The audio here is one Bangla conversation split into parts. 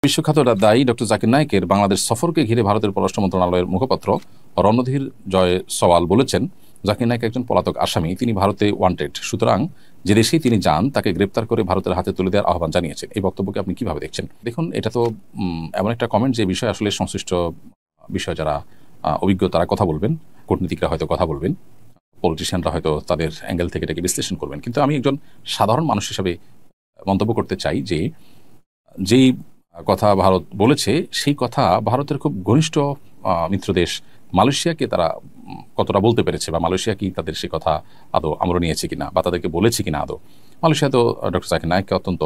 বিশ্বখ্যাত দায়ী ডক্টর জাকির নায়েকের বাংলাদেশ সফরকে ঘিরে ভারতের পররাষ্ট্র মন্ত্রণালয়ের মুখপাত্র রণধীর জয় সওয়াল বলেছেন, জাকির নায়েক একজন পলাতক আসামি, তিনি ভারতে ওয়ান্টেড, সুতরাং যে দেশেই তিনি যান তাকে গ্রেপ্তার করে ভারতের হাতে তুলে দেওয়ার আহ্বান জানিয়েছেন। এই বক্তব্যকে আপনি কিভাবে দেখছেন? দেখুন, এটা তো এমন একটা কমেন্ট যে বিষয়ে আসলে সংশ্লিষ্ট বিষয় যারা অভিজ্ঞ তারা কথা বলবেন, কূটনীতিকরা হয়তো কথা বলবেন, পলিটিশিয়ানরা হয়তো তাদের অ্যাঙ্গেল থেকে এটাকে বিশ্লেষণ করবেন, কিন্তু আমি একজন সাধারণ মানুষ হিসেবে মন্তব্য করতে চাই যে যেই কথা ভারত বলেছে সেই কথা ভারতের খুব ঘনিষ্ঠ মিত্র দেশ মালয়েশিয়াকে তারা কতটা বলতে পেরেছে, বা মালয়েশিয়া কি তাদের সে কথা আদৌ আমরা নিয়েছে কিনা বা তাদেরকে বলেছে কিনা আদৌ। মালয়েশিয়া তো ডক্টর জাকির নায়েককে অত্যন্ত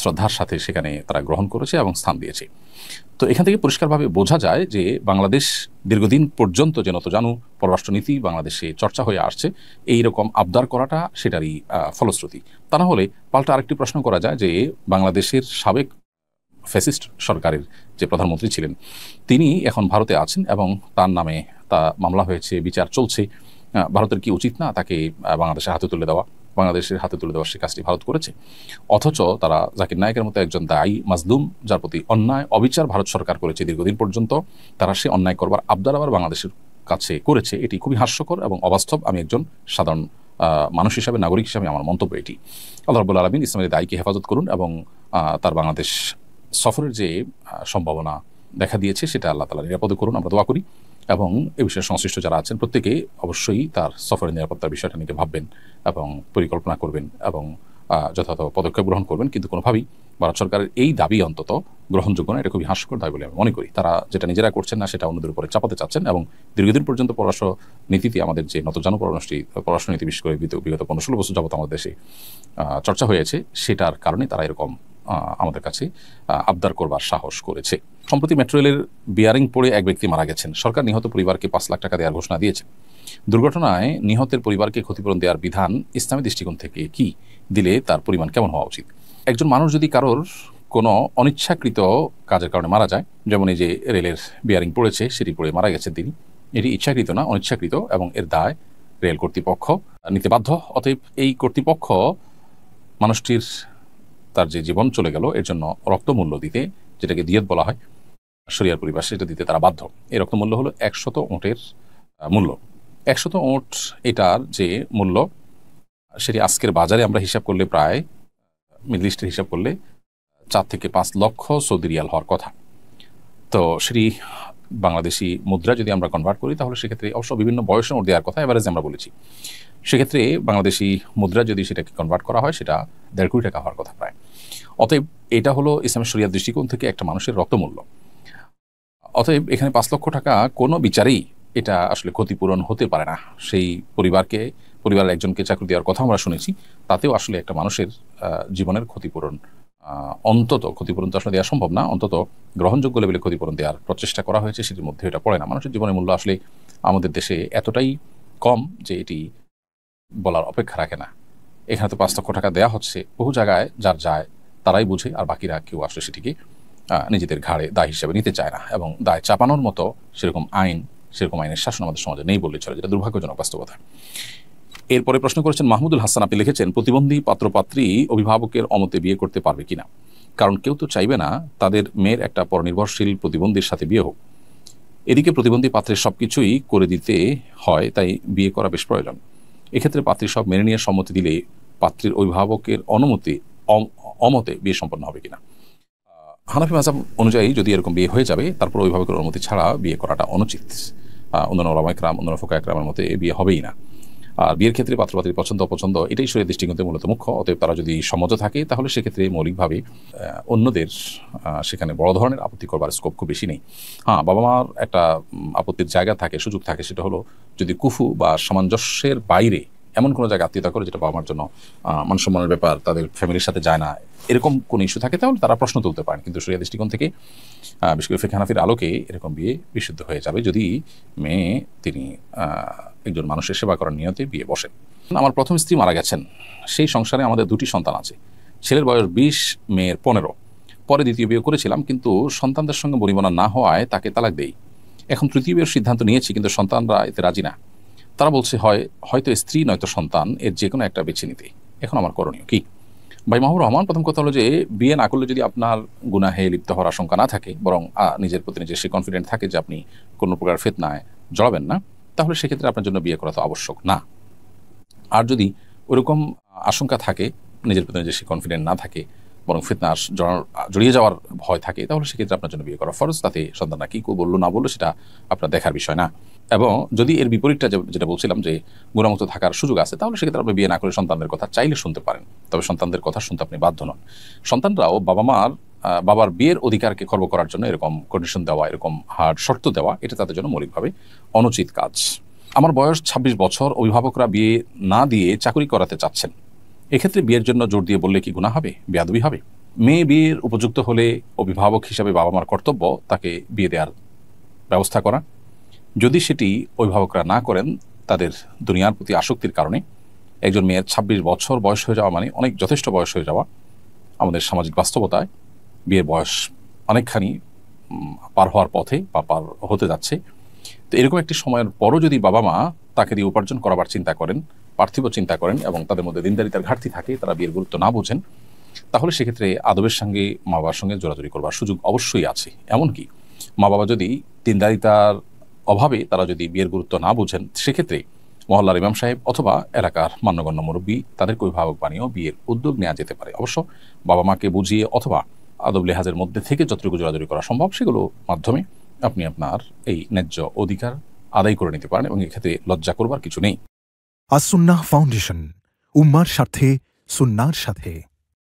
শ্রদ্ধার সাথে সেখানে তারা গ্রহণ করেছে এবং স্থান দিয়েছে। তো এখান থেকে পরিষ্কারভাবে বোঝা যায় যে বাংলাদেশ দীর্ঘদিন পর্যন্ত যে নতজানু পররাষ্ট্রনীতি বাংলাদেশে চর্চা হয়ে আসছে, এইরকম আবদার করাটা সেটারই ফলশ্রুতি। তা না হলে পাল্টা আরেকটি প্রশ্ন করা যায় যে বাংলাদেশের সাবেক ফ্যাসিস্ট সরকারের যে প্রধানমন্ত্রী ছিলেন তিনি এখন ভারতে আছেন এবং তার নামে তা মামলা হয়েছে, বিচার চলছে। ভারতের কি উচিত না তাকে বাংলাদেশের হাতে তুলে দেওয়া? বাংলাদেশের হাতে তুলে দেওয়ার সে কাজটি ভারত করেছে, অথচ তারা জাকির নায়েকের মতো একজন দায়ী মাজলুম, যার প্রতি অন্যায় অবিচার ভারত সরকার করেছে দীর্ঘদিন পর্যন্ত, তারা সে অন্যায় করবার আবদার আবার বাংলাদেশের কাছে করেছে। এটি খুবই হাস্যকর এবং অবাস্তব। আমি একজন সাধারণ মানুষ হিসাবে, নাগরিক হিসাবে আমার মন্তব্য এটি। আল্লাহ রাব্বুল আলামিন ইসলামের দায়ীকে হেফাজত করুন এবং তার বাংলাদেশ সফরের যে সম্ভাবনা দেখা দিয়েছে সেটা আল্লাহ তাআলা নিরাপদে করুন, আমরা দোয়া করি। এবং এ বিষয়ে সংশ্লিষ্ট যারা আছেন প্রত্যেকে অবশ্যই তার সফরের নিরাপত্তার বিষয়টা নিয়ে ভাববেন এবং পরিকল্পনা করবেন এবং যথাযথ পদক্ষেপ গ্রহণ করবেন। কিন্তু কোনোভাবেই ভারত সরকারের এই দাবি অন্তত গ্রহণযোগ্য না, এটা খুবই হাস্যকর দাবি বলে আমি মনে করি। তারা যেটা নিজেরা করছেন না সেটা অন্যদের উপরে চাপাতে চাচ্ছেন এবং দীর্ঘদিন পর্যন্ত পররাষ্ট্র নীতিতে আমাদের যে নতজানু পররাষ্ট্রনীতি, বিশেষ করে বিগত 15-16 বছর যাবত আমাদের দেশে চর্চা হয়েছে, সেটার কারণে তারা এরকম আমাদের কাছে আবদার করবার সাহস করেছে। সম্প্রতি মেট্রো রেলের বিয়ারিং পড়ে এক ব্যক্তি মারা গেছেন। সরকার নিহত পরিবারকে 5 লাখ টাকা দেওয়ার ঘোষণা দিয়েছে। দুর্ঘটনায় নিহতের পরিবারকে ক্ষতিপূরণ দেওয়ার বিধান ইসলামী দৃষ্টিকোণ থেকে কি, দিলে তার পরিমাণ কেমন হওয়া উচিত? একজন মানুষ যদি কারোর কোনো অনিচ্ছাকৃত কাজের কারণে মারা যায়, যেমন এই যে রেলের বিয়ারিং পড়েছে সেটি পড়ে মারা গেছেন তিনি, এটি ইচ্ছাকৃত না, অনিচ্ছাকৃত, এবং এর দায় রেল কর্তৃপক্ষ নিতে বাধ্য। অতএব এই কর্তৃপক্ষ মানুষটির তার যে জীবন চলে গেল এর জন্য রক্তমূল্য দিতে, যেটাকে দিয়ত বলা হয় শরিয়ার পরিভাষায়, সেটা দিতে তারা বাধ্য। এই রক্তমূল্য হলো 100 ওঁটের মূল্য। 100 ওঁট এটার যে মূল্য সেটি আজকের বাজারে আমরা হিসাব করলে প্রায় মিডল ইস্টের হিসাব করলে 4 থেকে 5 লক্ষ সৌদি রিয়াল হওয়ার কথা। তো সেটি বাংলাদেশি মুদ্রা যদি আমরা কনভার্ট করি তাহলে সেক্ষেত্রে অবশ্য বিভিন্ন বয়সে ওর দেওয়ার কথা, এভারেজ আমরা বলেছি, সেক্ষেত্রে বাংলাদেশি মুদ্রা যদি সেটাকে কনভার্ট করা হয় সেটা 1.5 কোটি টাকা হওয়ার কথা প্রায়। অতএব এটা হলো ইসলামের শরিয়ার দৃষ্টিকোণ থেকে একটা মানুষের রক্তমূল্য। অতএব এখানে 5 লক্ষ টাকা কোনো বিচারেই এটা আসলে ক্ষতিপূরণ হতে পারে না। সেই পরিবারের একজনকে চাকরি দেওয়ার কথা আমরা শুনেছি, তাতেও আসলে একটা মানুষের জীবনের ক্ষতিপূরণ, অন্তত ক্ষতিপূরণ তো আসলে দেওয়া সম্ভব না, অন্তত গ্রহণযোগ্য লেভেলে ক্ষতিপূরণ দেওয়ার প্রচেষ্টা করা হয়েছে, সেটির মধ্যে এটা পড়ে না। মানুষের জীবনের মূল্য আসলে আমাদের দেশে এতটাই কম যে এটি বলার অপেক্ষা রাখে না। এখানে তো 5 লক্ষ টাকা দেওয়া হচ্ছে, বহু জায়গায় যার যায় তারাই বুঝে, আর বাকিরা কেউ আসলে সেটিকে নিজেদের ঘাড়ে দায় হিসেবে নিতে চায় না, এবং দায় চাপানোর মতো সেরকম আইনের শাসন আমাদের সমাজে নেই বললে চলে, যেটা দুর্ভাগ্যজনক বাস্তবতা। এরপরে প্রশ্ন করেছেন মাহমুদুল হাসান, আপনি লিখেছেন, প্রতিবন্ধী পাত্রপাত্রী অভিভাবকের অমতে বিয়ে করতে পারবে কিনা? কারণ কেউ তো চাইবে না তাদের মেয়ের একটা পরনির্ভরশীল প্রতিবন্ধীর সাথে বিয়ে হোক। এদিকে প্রতিবন্ধী পাত্রের সবকিছুই করে দিতে হয়, তাই বিয়ে করা বেশ প্রয়োজন। এক্ষেত্রে পাত্রী সব মেনে নিয়ে সম্মতি দিলে পাত্রীর অভিভাবকের অমতে বিয়ে সম্পন্ন হবে কিনা? হানাফি মাযহাব অনুযায়ী যদি এরকম বিয়ে হয়ে যাবে তারপর অভিভাবকের অনুমতি ছাড়া বিয়ে করাটা অনুচিত। অন্যান্য ওলামা ইকরাম, অন্যান্য ফুকাহা ইকরামের মতে বিয়ে হবেই না। আর বিয়ের ক্ষেত্রে পাত্রপাত্রীর পছন্দ অপছন্দ এটাই শরীয়তের দৃষ্টিকোণে মূলত মুখ্য। অতএব তারা যদি সম্মত থাকে তাহলে সেক্ষেত্রে মৌলিকভাবে অন্যদের সেখানে বড় ধরনের আপত্তি করবার স্কোপ খুব বেশি নেই। বাবা মার একটা আপত্তির জায়গা থাকে, সুযোগ থাকে, সেটা হলো যদি কুফু বা সামঞ্জস্যের বাইরে এমন কোনো জায়গায় আত্মীয়তা করে যেটা বাবা মার জন্য মানসম্মানের ব্যাপার, তাদের ফ্যামিলির সাথে যায় না, এরকম কোনো ইস্যু থাকে, তাহলে তারা প্রশ্ন তুলতে পারেন। কিন্তু শরিয়া দৃষ্টিকোণ থেকে বিশেষ করে ফিকহ হানাফির আলোকে এরকম বিয়ে বিশুদ্ধ হয়ে যাবে যদি মেয়ে তিনি একজন মানুষের সেবা করার নিয়তে বিয়ে বসেন। আমার প্রথম স্ত্রী মারা গেছেন, সেই সংসারে আমাদের 2টি সন্তান আছে। ছেলের বয়স 20, মেয়ের 15। পরে দ্বিতীয় বিয়ে করেছিলাম, কিন্তু সন্তানদের সঙ্গে বনিবনা না হওয়ায় তাকে তালাক দেই। এখন তৃতীয় বিয়ের সিদ্ধান্ত নিয়েছি, কিন্তু সন্তানরা এতে রাজি না। তারা বলছে হয়তো স্ত্রী নয়তো সন্তান, এর যে কোনো একটা বেছে নিতে। এখন আমার করণীয় কি? ভাই মাহবুব রহমান, প্রথম কথা হলো যে বিয়ে না করলে যদি আপনার গুনাহে লিপ্ত হওয়ার আশঙ্কা না থাকে, বরং নিজের প্রতি নিজে সে কনফিডেন্ট থাকে যে আপনি কোনো প্রকার ফিতনায় জড়াবেন না, তাহলে সেক্ষেত্রে আপনার জন্য বিয়ে করা তো আবশ্যক না। আর যদি ওরকম আশঙ্কা থাকে, নিজের প্রতি নিজে সে কনফিডেন্ট না থাকে, বরং ফিতনা জড়িয়ে যাওয়ার ভয় থাকে, তাহলে সেক্ষেত্রে আপনার জন্য বিয়ে করা ফরজ। তাতে সন্তানরা কী বললো না বললো সেটা আপনার দেখার বিষয় না। এবং যদি এর বিপরীতটা যেটা বলছিলাম যে গুণামুক্ত থাকার সুযোগ আছে, তাহলে সেক্ষেত্রে আপনি বিয়ে না করে সন্তানদের কথা চাইলে শুনতে পারেন, তবে সন্তানদের কথা শুনতে আপনি বাধ্য নন। সন্তানরাও বাবার বিয়ের অধিকারকে খর্ব করার জন্য এরকম কন্ডিশন দেওয়া, এরকম হার্ড শর্ত দেওয়া, এটা তাদের জন্য মৌলিকভাবে অনুচিত কাজ। আমার বয়স ২৬ বছর, অভিভাবকরা বিয়ে না দিয়ে চাকরি করাতে চাচ্ছেন, এক্ষেত্রে বিয়ের জন্য জোর দিয়ে বললে কি গুনাহ হবে, বেয়াদবি হবে? মেয়ে বিয়ের উপযুক্ত হলে অভিভাবক হিসাবে বাবা মার কর্তব্য তাকে বিয়ে দেওয়ার ব্যবস্থা করা। যদি সেটি অভিভাবকরা না করেন, তাদের দুনিয়ার প্রতি আসক্তির কারণে, একজন মেয়ের ২৬ বছর বয়স হয়ে যাওয়া মানে অনেক যথেষ্ট বয়স হয়ে যাওয়া। আমাদের সামাজিক বাস্তবতায় বিয়ের বয়স অনেকখানি পার হওয়ার পথে বা পার হতে যাচ্ছে। তো এরকম একটি সময়ের পরও যদি বাবা মা তাকে দিয়ে উপার্জন করাবার চিন্তা করেন, পার্থিব চিন্তা করেন, এবং তাদের মধ্যে দিনদারিতার ঘাটতি থাকে, তারা বিয়ের গুরুত্ব না বোঝেন, তাহলে সেক্ষেত্রে আদবের সঙ্গে মা বাবার সঙ্গে জোরাজুরি করবার সুযোগ অবশ্যই আছে। এমনকি মা বাবা যদি দিনদারিতার অভাবে তারা যদি বিয়ের গুরুত্ব না বোঝেন, সেক্ষেত্রে মহল্লার ইমাম সাহেব অথবা এলাকার মান্যগণ্য মুরব্বী তাদেরকে অভিভাবক বানিয়েও বিয়ের উদ্যোগ নেওয়া যেতে পারে। অবশ্য বাবা মাকে বুঝিয়ে অথবা আদব লেহাজের মধ্যে থেকে যতটুকু জোরাজুরি করা সম্ভব, সেগুলো মাধ্যমে আপনি আপনার এই ন্যায্য অধিকার আদায় করে নিতে পারেন, এবং এক্ষেত্রে লজ্জা করবার কিছু নেই। আস সুন্নাহ ফাউন্ডেশন, উম্মার স্বার্থে সুন্নাহর সাথে।